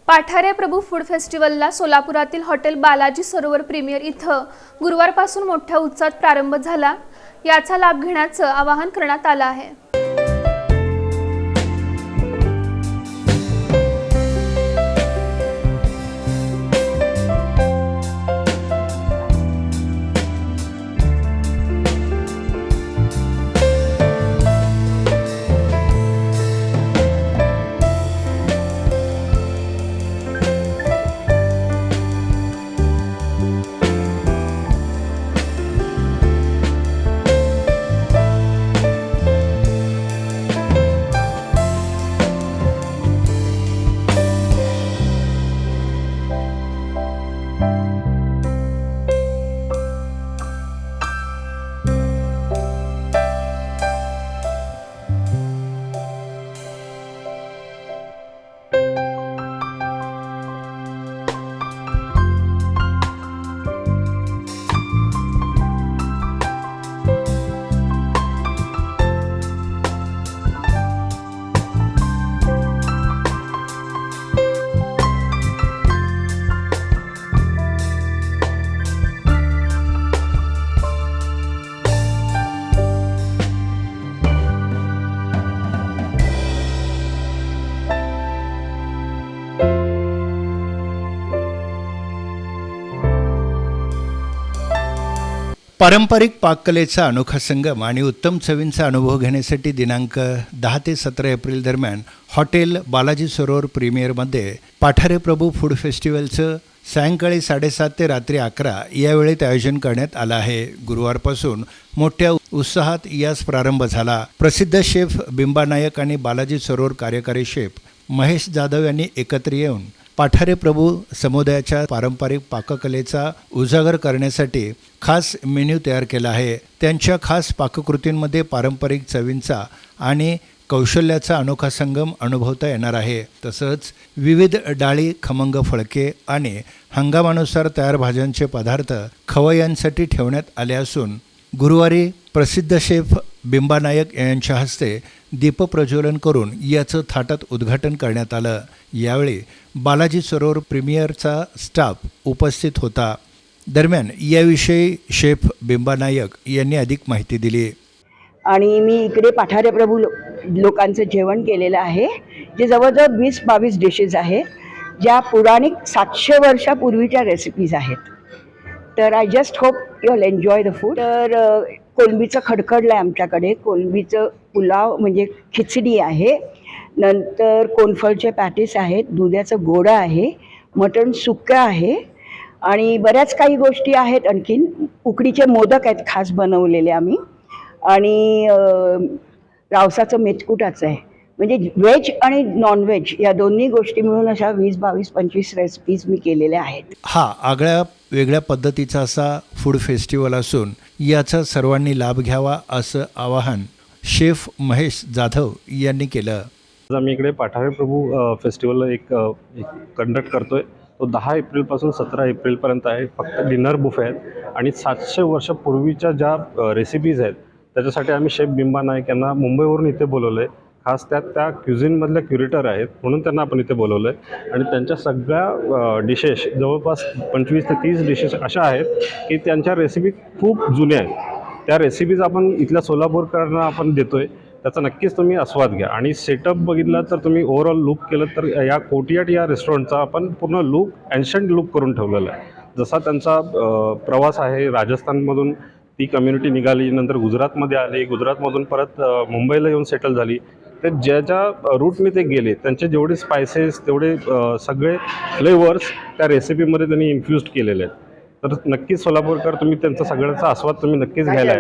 पाठारे प्रभू food फेस्टिवलला सोलापुरातील hotel Balaji सरोवर premier इथं गुरुवारपासून मोठ्या उत्साहात प्रारंभ झाला। याचा लाभ घेण्याचं आवाहन करण्यात आलं आहे। पारंपरिक पाककलेचा अनोखा संगम आणि उत्तम चवींचा अनुभव घेण्यासाठी दिनांक 10 ते 17 एप्रिल दरम्यान हॉटेल बालाजी सरोवर प्रीमियरमध्ये पाठारे प्रभू फूड फेस्टिवलचं सायंकाळी 7:30 ते रात्री 11 या वेळेत आयोजन करण्यात आलं आहे। गुरुवारपासून मोठ्या उत्साहात यास प्रारंभ झाला। प्रसिद्ध शेफ बिंबा नायक आणि बालाजी सरोवर कार्यकारी शेफ महेश जाधव यांनी एकत्र येऊन पाठारे प्रभू समुदायाच्या पारंपरिक पाककलेचा उजागर करण्यासाठी खास मेन्यू तयार केला आहे। त्यांच्या खास पाककृतींमध्ये पारंपरिक चवींचा आणि कौशल्याचा अनोखा संगम अनुभवता येणार आहे। तसंच विविध डाळी, खमंग फळके आणि हंगामानुसार तयार भाज्यांचे पदार्थ खवय्यांसाठी ठेवण्यात आले असून गुरुवारी प्रसिद्ध शेफ बिंबा नायक यांच्या हस्ते दीपप्रज्वलन करून याचं थाटात उद्घाटन करण्यात आलं। यावेळी बालाजी सरोवर प्रीमियरचा स्टाफ उपस्थित होता। दरम्यान याविषयी शेफ बिंबा नायक यांनी अधिक माहिती दिली। आणि मी इकडे पाठारे प्रभू लोकांचं जेवण केलेलं आहे, जे जवळजवळ 20-22 डिशेस आहेत, ज्या पौराणिक 700 वर्षापूर्वीच्या रेसिपीज आहेत। तर I just hope you will enjoy the food. तर कोलंबीचं खडखडलं आहे आमच्याकडे, कोलंबीचं पुलाव म्हणजे खिचडी आहे, नंतर कोनफळचे पॅटीस आहेत, दुधाचं गोडं आहे, मटण सुक्का आहे आणि बऱ्याच काही गोष्टी आहेत। आणखीन उकडीचे मोदक आहेत खास बनवलेले आम्ही, आणि रावसाचं मेथकुटाचं आहे। म्हणजे व्हेज आणि नॉनव्हेज या दोन्ही गोष्टी मिळून अशा 20, 22, 25 रेसिपीज मी केलेल्या आहेत। हा आगळ्या वेगळ्या पद्धतीचा असा फूड फेस्टिवल असून याचा सर्वांनी लाभ घ्यावा असं आवाहन शेफ महेश जाधव यांनी केलं। आम्ही इकडे पाठारे प्रभू फेस्टिवल एक कंडक्ट करतोय। तो 10 एप्रिलपासून 17 एप्रिलपर्यंत आहे। फक्त डिनर बुफे आहेत आणि 700 वर्षापूर्वीच्या ज्या रेसिपीज आहेत त्याच्यासाठी आम्ही शेफ बिंबा नायक यांना मुंबईवरून इथे बोलवलं आहे। खास त्या क्युझिनमधल्या क्युरेटर आहेत म्हणून त्यांना आपण इथे बोलवलं आहे आणि त्यांच्या सगळ्या डिशेस जवळपास 25 ते 30 डिशेस अशा आहेत की त्यांच्या रेसिपी खूप जुन्या आहेत। त्या रेसिपीज आपण इथल्या सोलापूरकरांना आपण देतो आहे, त्याचा नक्कीच तुम्ही आस्वाद घ्या। आणि सेटअप बघितला तर तुम्ही ओव्हरऑल लुक केलं तर या कोटियाट या रेस्टॉरंटचा आपण पूर्ण लुक एन्शंट लुक करून ठेवलेला आहे। जसा त्यांचा प्रवास आहे, राजस्थानमधून ती कम्युनिटी निघाली, नंतर गुजरातमध्ये आली, गुजरातमधून परत मुंबईला येऊन सेटल झाली। तर ज्या रूटने ते गेले त्यांचे जेवढे स्पायसेस तेवढे सगळे फ्लेवर्स त्या रेसिपीमध्ये त्यांनी इन्फ्युज्ड केलेले आहेत। तर नक्कीच सोलापूरकर तुम्ही त्यांचा सगळ्याचा आस्वाद तुम्ही नक्कीच घ्यायला आहे।